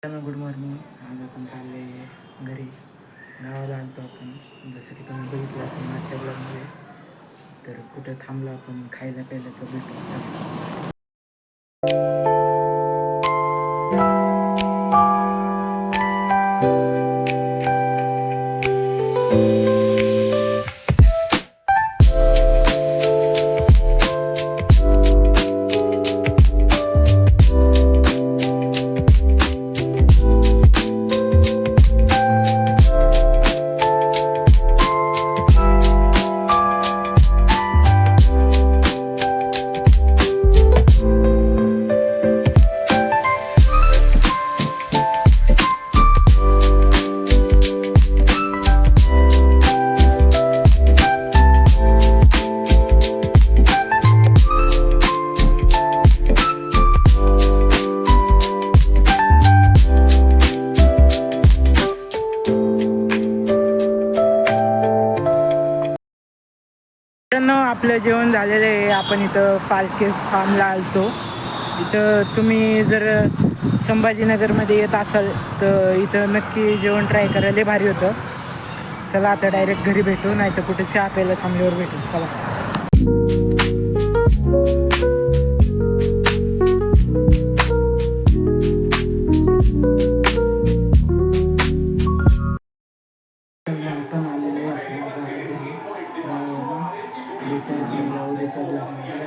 Good morning. आज आपण चालले घरी. गावाला आलतो आपण, जसं की तुम्ही बघितलं असेल मागच्या ब्लॉगमध्ये. तर कुठं थांबलो आपण खायला प्यायला तर भेटू. चला. मित्रांनो, आपलं जेवण झालेलं आहे. आपण इथं फाल्केस फार्मला आलतो. इथं तुम्ही जर संभाजीनगरमध्ये येत असाल तर इथं नक्की जेवण ट्राय करायला भारी होतं. चला आता डायरेक्ट घरी भेटू, नाही तर कुठे चहा प्यायला थांबल्यावर भेटू. चला. आपण आलेलो आहे उद्याच्या ब्लॉगमध्ये.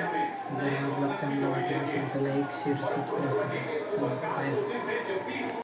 जर हा ब्लॉग चांगला वाटला असेल तर लाईक शेअर सबस्क्राईब करा. चला बाय.